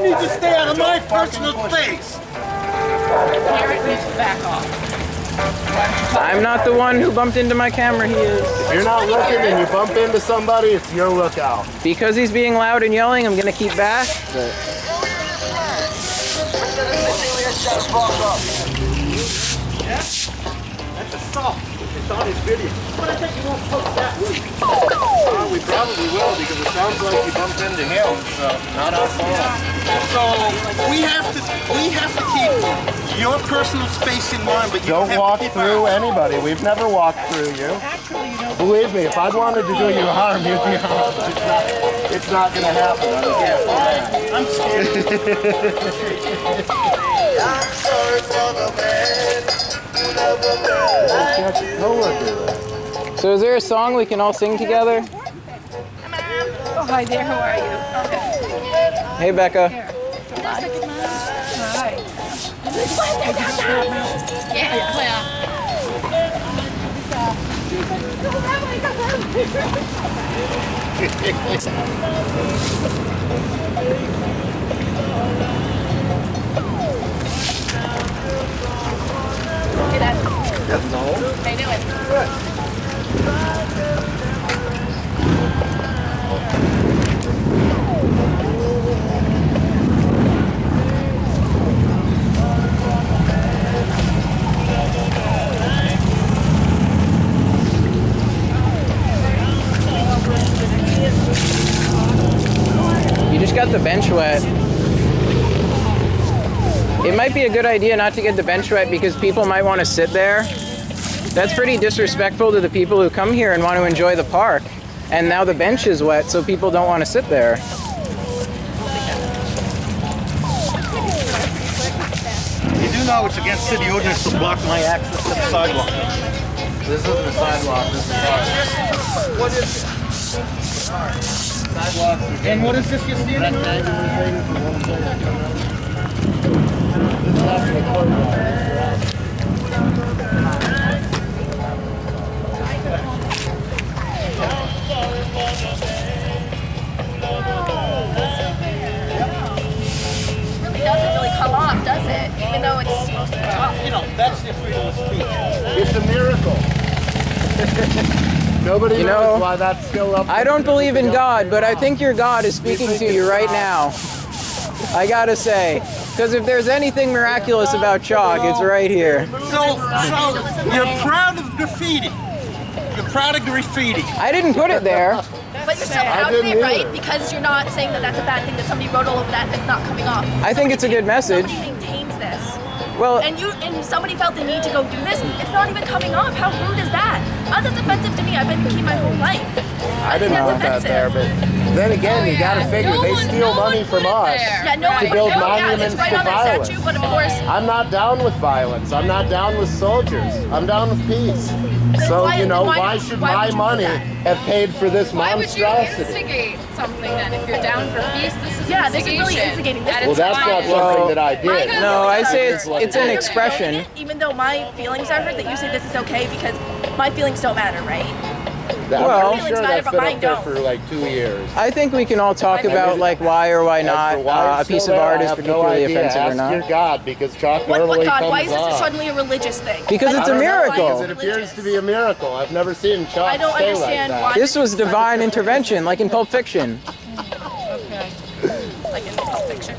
You need to stay out of my personal space. Garrett needs to back off. I'm not the one who bumped into my camera, he is. If you're not looking and you bump into somebody, it's your lookout. Because he's being loud and yelling, I'm gonna keep back. But... Yeah? That's assault. It's on his video. But I think you won't post that, will you? We probably will because it sounds like you bumped into him, so not our fault. So we have to keep your personal space in mind, but you Don't walk through anybody. We've never walked through you. Actually, you know. Believe me, if I wanted to do you harm, you'd be harmed. It's not going to happen. I'm scared. I'm sorry for the man who never met. So is there a song we can all sing together? Oh, hi there. How are you? Okay. Hey, Becca. Hi. Yeah. Hey, Dad. No. How you doing? You just got the bench wet. It might be a good idea not to get the bench wet because people might want to sit there. That's pretty disrespectful to the people who come here and want to enjoy the park. And now the bench is wet, so people don't want to sit there. You do know it's against city ordinance to block my access to the sidewalk. This isn't a sidewalk, this is a park. What is it? Sidewalks. And what is this you're seeing? Rectangular things and one thing. This is not the courtyard. Really doesn't really come off, does it? Even though it's supposed to come off. You know, that's your freedom of speech. It's a miracle. Nobody knows why that's still up. I don't believe in God, but I think your God is speaking to you right now. I gotta say. Because if there's anything miraculous about chalk, it's right here. So you're proud of graffiti. You're proud of graffiti. I didn't put it there. But you're still proud of it, right? Because you're not saying that that's a bad thing, that somebody wrote all over that and it's not coming off. I think it's a good message. Somebody maintains this. Well, And somebody felt the need to go do this. It's not even coming off. How rude is that? That's offensive to me. I've been Keene my whole life. I didn't put that there, but then again, you gotta figure they steal money from us Yeah, no one to build it's monuments right to on that violence. statue, but of course. I'm not down with violence. I'm not down with soldiers. I'm down with peace. So, why- you know, why- why should why my would you do money that? have paid for this Why would you monstrosity? instigate something then? If you're down for peace, this is Yeah, this is instigation. really instigating. This At Well, its that's not finest. something that I did. no, I say it's an expression. Even though my feelings are hurt, that you say this is okay because my feelings don't matter, right? I'm Well- pretty sure that's But been mine up there don't. for like 2 years. I think we can all talk about like why or why As not for why a it's piece still of there, art I is have no particularly idea. offensive or Ask your not. God, because chalk What normally God? comes Why is this off. suddenly a religious thing? Because I it's don't a know why miracle. it's It appears religious. to be a miracle. I've never seen chalk I don't stay understand like why. that. This was divine intervention, like in Pulp Fiction. Like in Pulp Fiction.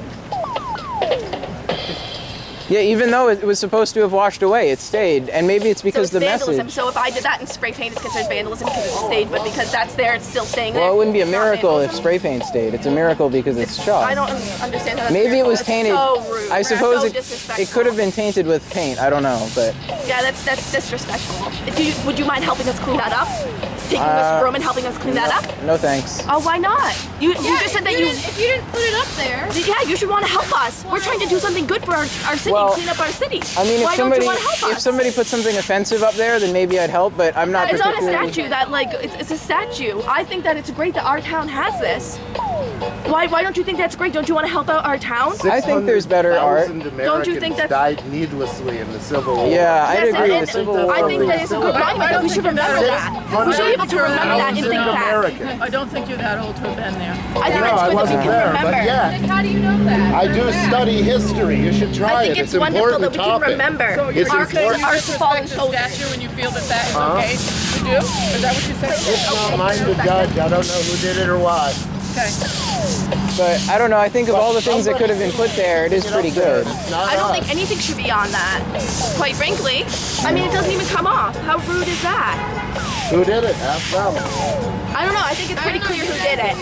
Yeah, even though it was supposed to have washed away, it stayed. And maybe it's because So it's the vandalism. message. So if I did that and spray paint, it's considered vandalism because it stayed, but because that's there, it's still staying there. Well, it wouldn't be a It's not miracle if vandalism. spray paint stayed. It's a miracle because it's chalk. I don't understand how that's Maybe it was that's tainted. So rude. I That's suppose so it disrespectful. could have been tainted with paint. I don't know, but Yeah, that's disrespectful. Would you mind helping us clean that up? Taking this broom and helping us clean that up? no thanks. Oh, why not? You just said that you. If you didn't put it up there. Yeah, you should want to help us. We're trying to do something good for our city, Well, clean up our city. I mean, why don't you want to help us? if somebody put something offensive up there, then maybe I'd help. But I'm not It's not a particularly. statue that it's a statue. I think that it's great that our town has this. Why don't you think that's great? Don't you want to help out our town? I think there's better art. 600,000 Don't you think Americans that's- died needlessly in the Civil War? Yeah, I'd Yes, agree. and The Civil War. I think that is a good monument. That we should remember that. We should be able to remember that and think back. Americans. I don't think you're that old to have been there. I think No, it's I good that we wasn't can there, remember. but yeah. Then how do you know that? I do study history. You should try I it. think It's it's an wonderful important that we can topic. remember It's our important. fallen The soldiers. statue and you feel that that is okay to do? Is that what you said? It's not mine to judge. I don't know who did it or what. Okay. But I don't know. I think of all the things that could have been put there, it is pretty good. It's not I don't us. think anything should be on that, quite frankly. I mean, it doesn't even come off. How rude is that? Who did it? Ask them. I don't know. I think it's pretty clear who did it.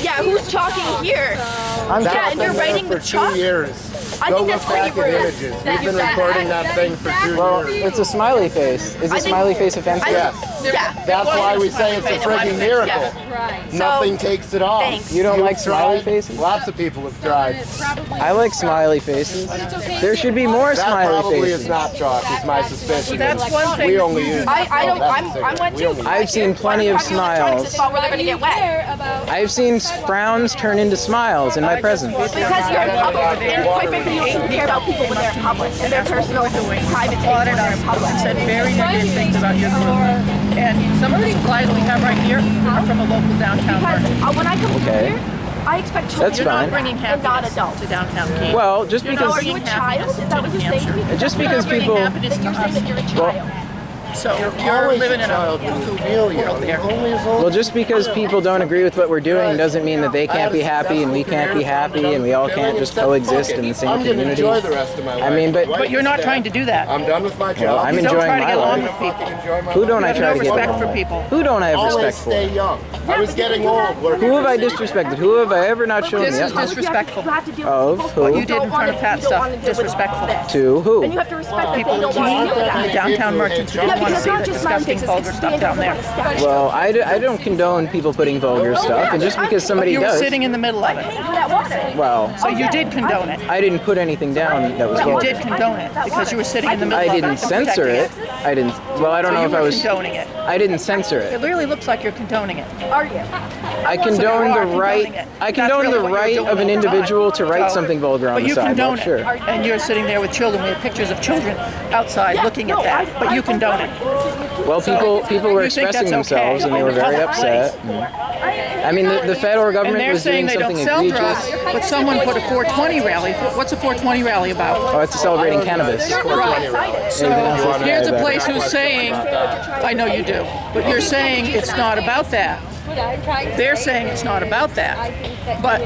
Yeah, who's talking here? That's Yeah, and been you're there writing for with chalk? 2 years. I Go think look that's pretty back at rude. images. We've been recording that thing for 2 Well, years. it's a smiley face. Is a I think- smiley face offensive? Yes. Yeah. That's why we say it's a frigging miracle. Right. Nothing takes it off. Thanks. You don't like You've smiley tried. faces? Lots of people have tried. Probably. I like smiley faces. There should be more That smiley probably faces. is not chalk, is my suspicion. That's one thing. We only use I don't. I'm one too. I've seen plenty of smiles. It's about where they're gonna get wet. I've seen frowns turn into smiles in my presence. Because you're in public, and quite frankly, you shouldn't care about people when they're in public and their personal, private things when they're in public. Said very negative things about your group. And some of the supplies we have right here are from a local downtown Because market. when I come Okay. through here, I expect children That's You're not fine. bringing and not happiness adults. to downtown Keene. Well, just You're because not Are you a bringing child? happiness Is that what to you're New saying to me? Hampshire. just You're because not bringing people happiness Then to you're saying us. that you're a Well, child. So you're Always living in a child when you feel world young. there. Only as old well, just because people don't agree with what we're doing doesn't mean that they can't be happy and we can't be happy and we all can't just coexist in the same I'm gonna community. enjoy the rest of my life. I mean, but But you're not trying to do that. I'm done with my job. I'm You don't enjoying try to my get along life. with people. Who don't You I have try no to get respect along for with? people. Who don't I have Always respect stay for? young. I was getting old working. Who have I disrespected? Who have I ever not shown This the is utmost? disrespectful. Of who? You did in front of Pat stuff, disrespectful. To who? And you have to respect that People they don't in want Keene to do and the that. downtown merchants who Yeah, don't want to because see not the just mine disgusting fixes, vulgar it's stuff down there. Well, I don't condone people putting vulgar stuff, and just because somebody You were does, sitting in the middle of it. well, So you did condone it. I didn't put anything down that was You vulgar. did condone it because you were sitting in the middle I of it. didn't censor it. I didn't. Well, I don't So know you if I were was. condoning it. I didn't censor It it. really looks like you're condoning it. Are you? I So condone you the are right. condoning it. I That's condone really the what you're right doing of an all the time. individual to write So- something vulgar on But the you sidewalk. condone Sure. it. And you're sitting there with children. We have pictures of children outside looking at that. But you condone it. Well, people were You think expressing that's okay themselves, and they in were a very public upset. I mean, the federal And government they're was doing saying they don't something sell egregious. drugs, but someone put a 420 rally. What's a 420 rally about? Oh, it's celebrating cannabis. Right. So here's a place who's saying, I know you do, but you're saying it's not about that. They're saying it's not about that. But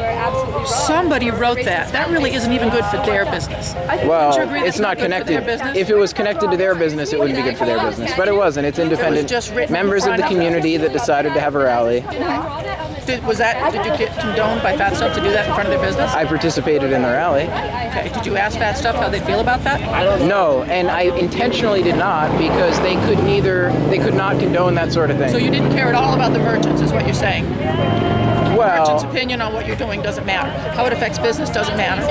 somebody wrote that. That really isn't even good for their business. Well, Don't you agree it's that's not not good for their connected. business? If it was connected to their business, it wouldn't be good for their business. But it wasn't. It's independent just written members of the front. community that decided to have a rally. Did you get condoned by Fat Stuff to do that in front of their business? I participated in the rally. Okay. Did you ask Fat Stuff how they feel about that? No, and I intentionally did not because they could not condone that sort of thing. So you didn't care at all about the merchants, is what you're saying. Merchants' Well, opinion on what you're doing doesn't matter. How it affects business doesn't matter.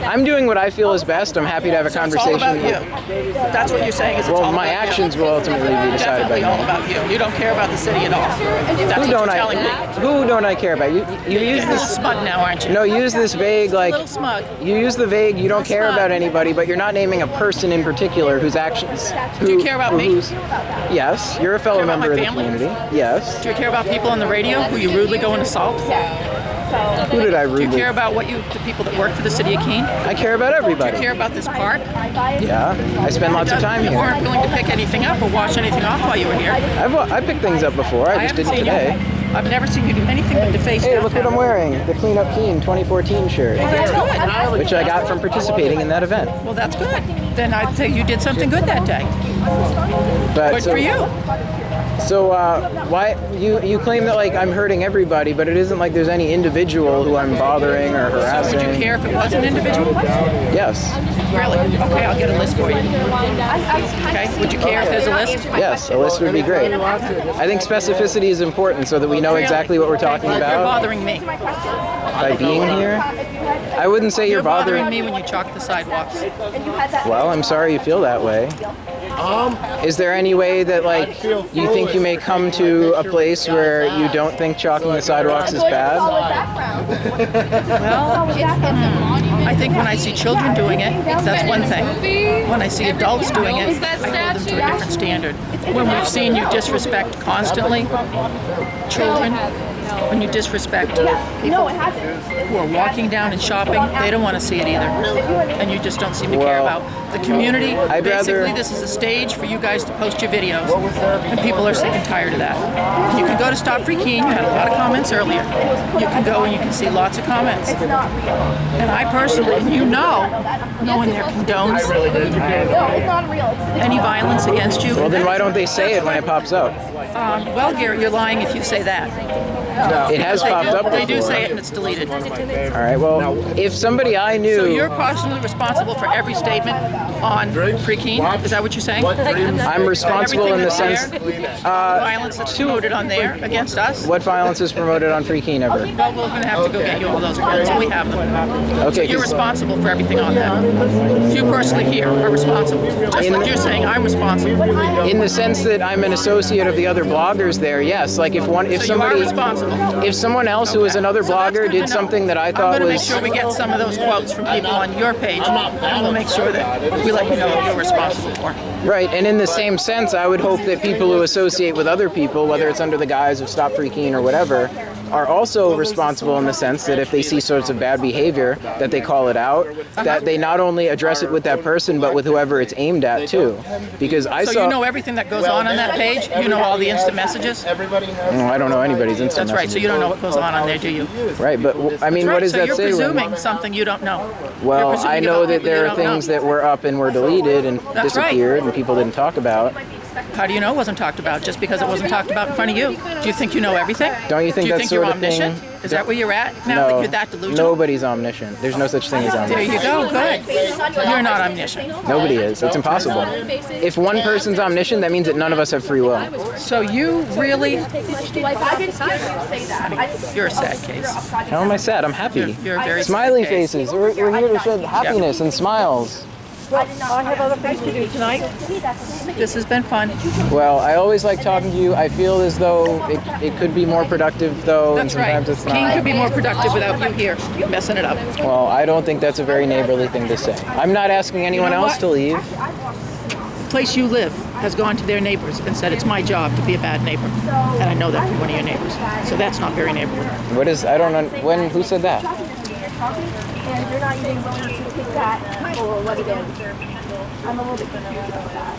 I'm doing what I feel is best. I'm happy to have a It's all about conversation. you. That's what you're saying. Is it's Well, all my about actions you. will ultimately be decided by Definitely all you. about you. You don't care about the city at all. That's Who what don't you're telling me. Who don't I care about? You You're use a little this. smug now, aren't you? No, use this vague a like. little smug. You use the vague. You don't care smug. about anybody, but you're not naming a person in particular whose actions. Do you care about me? Yes, you're a fellow Care about member of my the family? community. Yes. Do you care about people on the radio who you rudely go and assault? Who did I Do you rudely? care about the people that work for the city of Keene? I care about Do everybody. you care about this park? Yeah, I spend lots of time You here. weren't willing to pick anything up or wash anything off while you were here. I picked things up before. I just haven't didn't seen today. you. I've never seen you do anything but deface Hey, look what I'm downtown. wearing. The Clean Up Keene 2014 shirt, That's good. which I got from participating in that event. Well, that's good. Then I'd say you did something good that day. But Good so, for you. So why you claim that like I'm hurting everybody, but it isn't like there's any individual who I'm bothering or So harassing. would you care if it was an individual? Yes. Really? Okay, I'll get a list for you. Okay, would you care if there's a list? Yes, a list would be great. I think specificity is important so that we know exactly what we're talking You're about bothering me. by being here. I wouldn't say you're bothering bothering me when you chalk the sidewalks. Well, I'm sorry you feel that way. Is there any way that, like, you think you may come to a place where you don't think chalking the sidewalks is bad? Well, I think when I see children doing it, that's one thing. When I see adults doing it, I hold them to a different standard. When we've seen you disrespect constantly children, when you disrespect people who are walking down and shopping, they don't want to see it either. And you just don't seem to care about the community. Basically, this is a stage for you guys to post your videos. And people are sick and tired of that. You can go to Stop Free Keene. You had a lot of comments earlier. You can go and you can see lots of comments. And I personally, you know, no one there condones any violence against you. Well, then why don't they say it when it pops up? Well, Gary, you're lying if you say that. It has popped up before. They do say it and it's deleted. All right, well, if somebody I knew... So you're personally responsible for every statement on Free Keene? Is that what you're saying? I'm responsible in the sense... violence that's promoted on there against us? What violence is promoted on Free Keene ever? Well, we're going to have to go get you all those cards. We have them. Okay, So you're responsible for everything on that. You personally here are responsible. Just like you're saying, I'm responsible. in the sense that I'm an associate of the other bloggers there, yes. Like if So you are somebody... responsible. If someone else who was another So that's blogger good to did know. something that I thought I'm going to make was... sure we get some of those quotes from people on your page, and we'll make sure that we let you know what you're responsible for. Right, and in the same sense, I would hope that people who associate with other people, whether it's under the guise of Stop Free Keene or whatever, are also responsible in the sense that if they see sorts of bad behavior, that they call it out, that they not only address it with that person, but with whoever it's aimed at too. Because I So saw... you know everything that goes on that page? You know all the instant messages? No, I don't know anybody's instant That's right, so you don't know what goes on there, do you? Right, but I mean, what does so that you're say? presuming something you don't know. Well, I know that there are things that were up and were deleted and That's right. disappeared and people didn't talk about. How do you know it wasn't talked about just because it wasn't talked about in front of you? Do you think you know everything? Don't you think Do you that think you're sort of thing- omniscient? Is that where you're at now No, that you're that delusional? nobody's omniscient. There's no such thing as There omniscient. you go, good. You're not omniscient. Nobody is. It's impossible. If one person's omniscient, that means that none of us have free will. So you really, you're a sad case. How am I sad? I'm happy. You're a very Smiley sad case. faces. We're here to shed happiness and smiles. I have other things to do tonight. This has been fun. Well, I always like talking to you. I feel as though it could be more productive, though, That's and right. sometimes it's Keene not. could be more productive without you here, messing it up. Well, I don't think that's a very neighborly thing to say. I'm not asking anyone You know else what? to leave. The place you live has gone to their neighbors and said it's my job to be a bad neighbor, and I know that from one of your neighbors. So that's not very neighborly. What is? I don't know. When? Who said that? And you're not even willing to take that or what it is. I'm a little bit confused about that.